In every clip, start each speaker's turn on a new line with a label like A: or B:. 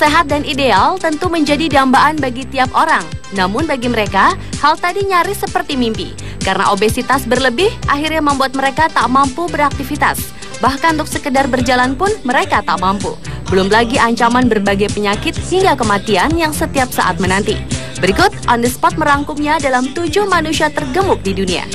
A: sehat dan ideal tentu menjadi dambaan bagi tiap orang. Namun bagi mereka, hal tadi nyaris seperti mimpi. Karena obesitas berlebih akhirnya membuat mereka tak mampu beraktivitas. Bahkan untuk sekedar berjalan pun mereka tak mampu. Belum lagi ancaman berbagai penyakit hingga kematian yang setiap saat menanti. Berikut On The Spot merangkumnya dalam 7 manusia tergemuk di dunia.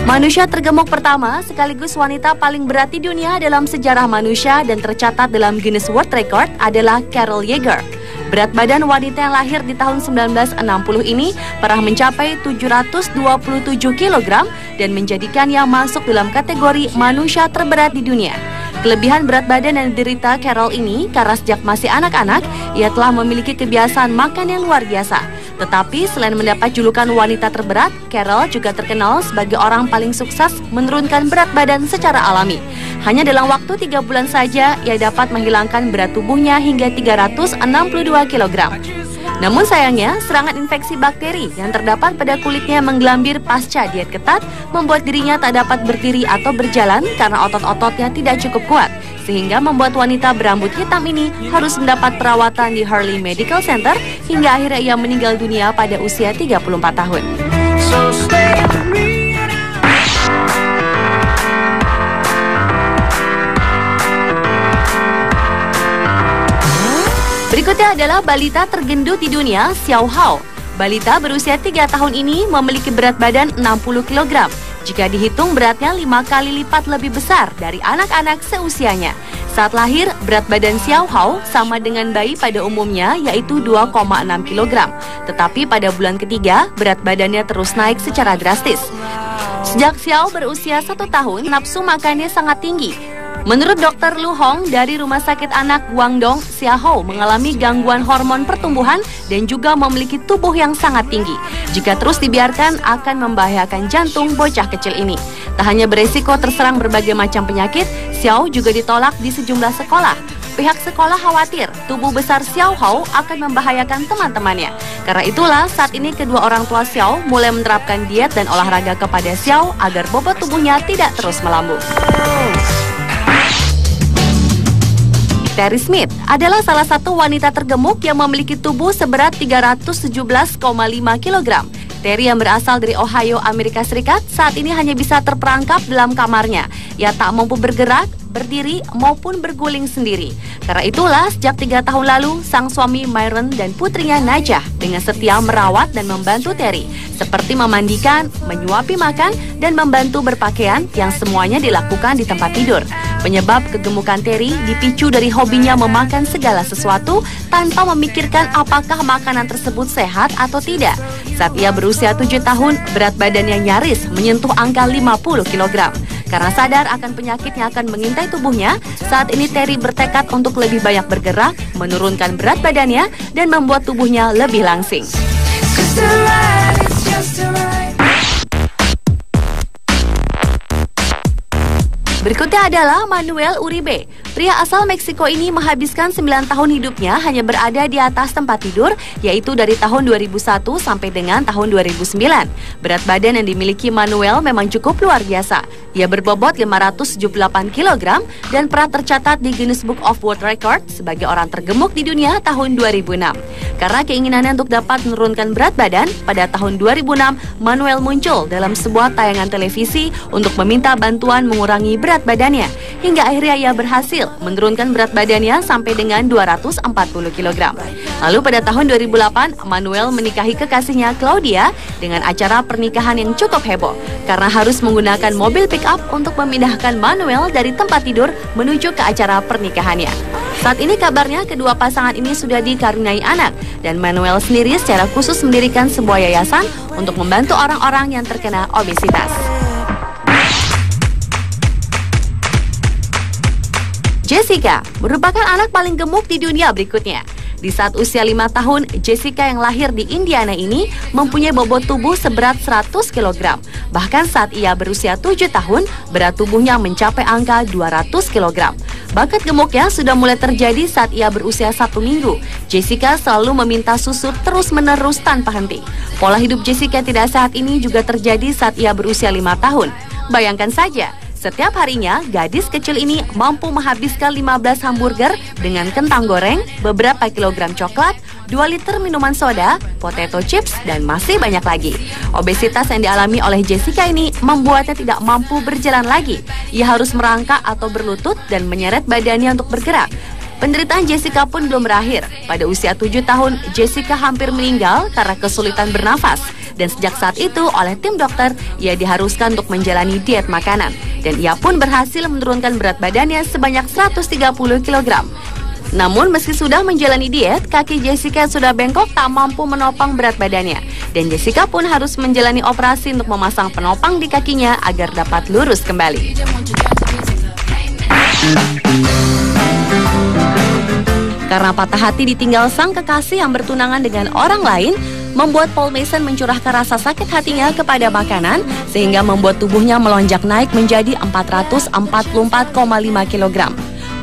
A: Manusia tergemuk pertama sekaligus wanita paling berat di dunia dalam sejarah manusia dan tercatat dalam Guinness World Record adalah Carol Yeager. Berat badan wanita yang lahir di tahun 1960 ini pernah mencapai 727 kg dan menjadikannya masuk dalam kategori manusia terberat di dunia. Kelebihan berat badan yang diderita Carol ini karena sejak masih anak-anak, ia telah memiliki kebiasaan makan yang luar biasa. Tetapi selain mendapat julukan wanita terberat, Carol juga terkenal sebagai orang paling sukses menurunkan berat badan secara alami. Hanya dalam waktu 3 bulan saja, ia dapat menghilangkan berat tubuhnya hingga 362 kg. Namun sayangnya, serangan infeksi bakteri yang terdapat pada kulitnya menggelambir pasca diet ketat membuat dirinya tak dapat berdiri atau berjalan karena otot-ototnya tidak cukup kuat, sehingga membuat wanita berambut hitam ini harus mendapat perawatan di Hurley Medical Center hingga akhirnya ia meninggal dunia pada usia 34 tahun. Berikutnya adalah balita tergendut di dunia, Xiao Hao. Balita berusia 3 tahun ini memiliki berat badan 60 kg. Jika dihitung beratnya 5 kali lipat lebih besar dari anak-anak seusianya. Saat lahir, berat badan Xiao Hao sama dengan bayi pada umumnya yaitu 2,6 kg. Tetapi pada bulan ketiga, berat badannya terus naik secara drastis. Sejak Xiao berusia 1 tahun, nafsu makannya sangat tinggi. Menurut Dr. Lu Hong dari Rumah Sakit Anak Guangdong, Xiao Hao mengalami gangguan hormon pertumbuhan dan juga memiliki tubuh yang sangat tinggi. Jika terus dibiarkan akan membahayakan jantung bocah kecil ini. Tak hanya beresiko terserang berbagai macam penyakit, Xiao juga ditolak di sejumlah sekolah. Pihak sekolah khawatir tubuh besar Xiao Hao akan membahayakan teman-temannya. Karena itulah saat ini kedua orang tua Xiao mulai menerapkan diet dan olahraga kepada Xiao agar bobot tubuhnya tidak terus melambung. Terry Smith adalah salah satu wanita tergemuk yang memiliki tubuh seberat 317,5 kg. Terry yang berasal dari Ohio, Amerika Serikat, saat ini hanya bisa terperangkap dalam kamarnya. Ia tak mampu bergerak, berdiri, maupun berguling sendiri. Karena itulah, sejak 3 tahun lalu, sang suami Myron dan putrinya Najah dengan setia merawat dan membantu Terry, seperti memandikan, menyuapi makan, dan membantu berpakaian yang semuanya dilakukan di tempat tidur. Penyebab kegemukan Terry dipicu dari hobinya memakan segala sesuatu tanpa memikirkan apakah makanan tersebut sehat atau tidak. Saat ia berusia 7 tahun, berat badannya nyaris menyentuh angka 50 kg. Karena sadar akan penyakit yang akan mengintai tubuhnya, saat ini Terry bertekad untuk lebih banyak bergerak, menurunkan berat badannya, dan membuat tubuhnya lebih langsing. Berikutnya adalah Manuel Uribe. Pria asal Meksiko ini menghabiskan 9 tahun hidupnya hanya berada di atas tempat tidur, yaitu dari tahun 2001 sampai dengan tahun 2009. Berat badan yang dimiliki Manuel memang cukup luar biasa. Ia berbobot 578 kg dan pernah tercatat di Guinness Book of World Record sebagai orang tergemuk di dunia tahun 2006. Karena keinginannya untuk dapat menurunkan berat badan, pada tahun 2006 Manuel muncul dalam sebuah tayangan televisi untuk meminta bantuan mengurangi berat badannya. Hingga akhirnya ia berhasil menurunkan berat badannya sampai dengan 240 kg. Lalu pada tahun 2008, Manuel menikahi kekasihnya Claudia dengan acara pernikahan yang cukup heboh karena harus menggunakan mobil pick-up untuk memindahkan Manuel dari tempat tidur menuju ke acara pernikahannya. Saat ini kabarnya kedua pasangan ini sudah dikaruniai anak dan Manuel sendiri secara khusus mendirikan sebuah yayasan untuk membantu orang-orang yang terkena obesitas. Jessica merupakan anak paling gemuk di dunia berikutnya. Di saat usia 5 tahun, Jessica yang lahir di Indiana ini mempunyai bobot tubuh seberat 100 kg. Bahkan saat ia berusia 7 tahun, berat tubuhnya mencapai angka 200 kg. Bakat gemuknya sudah mulai terjadi saat ia berusia 1 minggu. Jessica selalu meminta susu terus-menerus tanpa henti. Pola hidup Jessica tidak sehat ini juga terjadi saat ia berusia 5 tahun. Bayangkan saja, Setiap harinya, gadis kecil ini mampu menghabiskan 15 hamburger dengan kentang goreng, beberapa kilogram coklat, 2 liter minuman soda, potato chips, dan masih banyak lagi. Obesitas yang dialami oleh Jessica ini membuatnya tidak mampu berjalan lagi. Ia harus merangkak atau berlutut dan menyeret badannya untuk bergerak. Penderitaan Jessica pun belum berakhir. Pada usia 7 tahun, Jessica hampir meninggal karena kesulitan bernafas. Dan sejak saat itu, oleh tim dokter, ia diharuskan untuk menjalani diet makanan. Dan ia pun berhasil menurunkan berat badannya sebanyak 130 kg. Namun meski sudah menjalani diet, kaki Jessica sudah bengkok tak mampu menopang berat badannya. Dan Jessica pun harus menjalani operasi untuk memasang penopang di kakinya agar dapat lurus kembali. Karena patah hati ditinggal sang kekasih yang bertunangan dengan orang lain, membuat Paul Mason mencurahkan rasa sakit hatinya kepada makanan sehingga membuat tubuhnya melonjak naik menjadi 444,5 kg.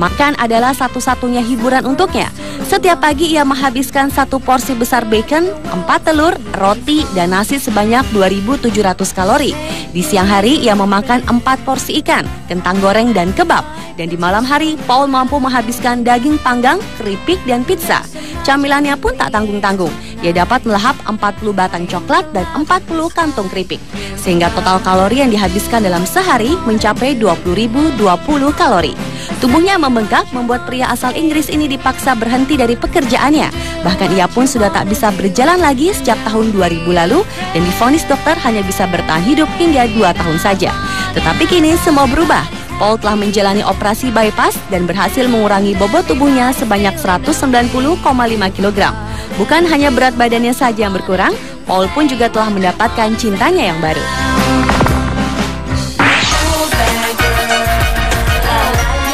A: Makan adalah satu-satunya hiburan untuknya. Setiap pagi ia menghabiskan 1 porsi besar bacon, 4 telur, roti, dan nasi sebanyak 2.700 kalori. Di siang hari ia memakan 4 porsi ikan, kentang goreng, dan kebab. Dan di malam hari, Paul mampu menghabiskan daging panggang, keripik, dan pizza. Camilannya pun tak tanggung-tanggung. Ia dapat melahap 40 batang coklat dan 40 kantung keripik. Sehingga total kalori yang dihabiskan dalam sehari mencapai 20.020 kalori. Tubuhnya membengkak membuat pria asal Inggris ini dipaksa berhenti dari pekerjaannya. Bahkan ia pun sudah tak bisa berjalan lagi sejak tahun 2000 lalu dan divonis dokter hanya bisa bertahan hidup hingga 2 tahun saja. Tetapi kini semua berubah. Paul telah menjalani operasi bypass dan berhasil mengurangi bobot tubuhnya sebanyak 190,5 kg. Bukan hanya berat badannya saja yang berkurang, Paul pun juga telah mendapatkan cintanya yang baru.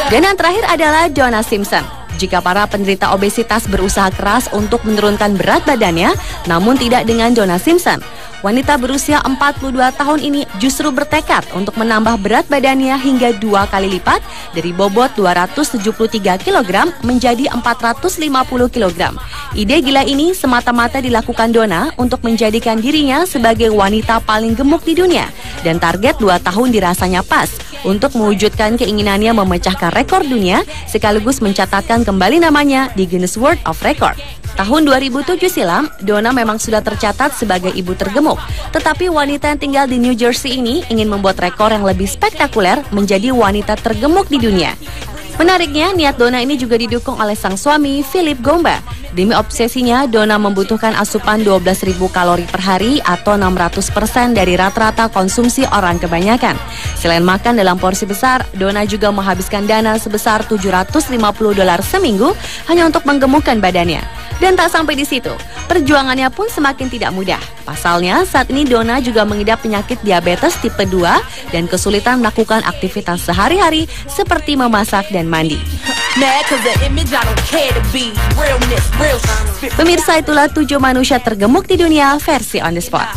A: Dan yang terakhir adalah Donna Simpson. Jika para penderita obesitas berusaha keras untuk menurunkan berat badannya, namun tidak dengan Donna Simpson. Wanita berusia 42 tahun ini justru bertekad untuk menambah berat badannya hingga 2 kali lipat dari bobot 273 kg menjadi 450 kg. Ide gila ini semata-mata dilakukan Donna untuk menjadikan dirinya sebagai wanita paling gemuk di dunia. Dan target 2 tahun dirasanya pas untuk mewujudkan keinginannya memecahkan rekor dunia sekaligus mencatatkan kembali namanya di Guinness World of Record. Tahun 2007 silam, Donna memang sudah tercatat sebagai ibu tergemuk. Tetapi wanita yang tinggal di New Jersey ini ingin membuat rekor yang lebih spektakuler menjadi wanita tergemuk di dunia. Menariknya, niat Donna ini juga didukung oleh sang suami, Philip Gomba. Demi obsesinya, Donna membutuhkan asupan 12.000 kalori per hari atau 600% dari rata-rata konsumsi orang kebanyakan. Selain makan dalam porsi besar, Donna juga menghabiskan dana sebesar $750 seminggu hanya untuk menggemukkan badannya. Dan tak sampai di situ, perjuangannya pun semakin tidak mudah. Pasalnya, saat ini Donna juga mengidap penyakit diabetes tipe 2 dan kesulitan melakukan aktivitas sehari-hari seperti memasak dan mandi. Pemirsa, itulah 7 manusia tergemuk di dunia versi On The Spot.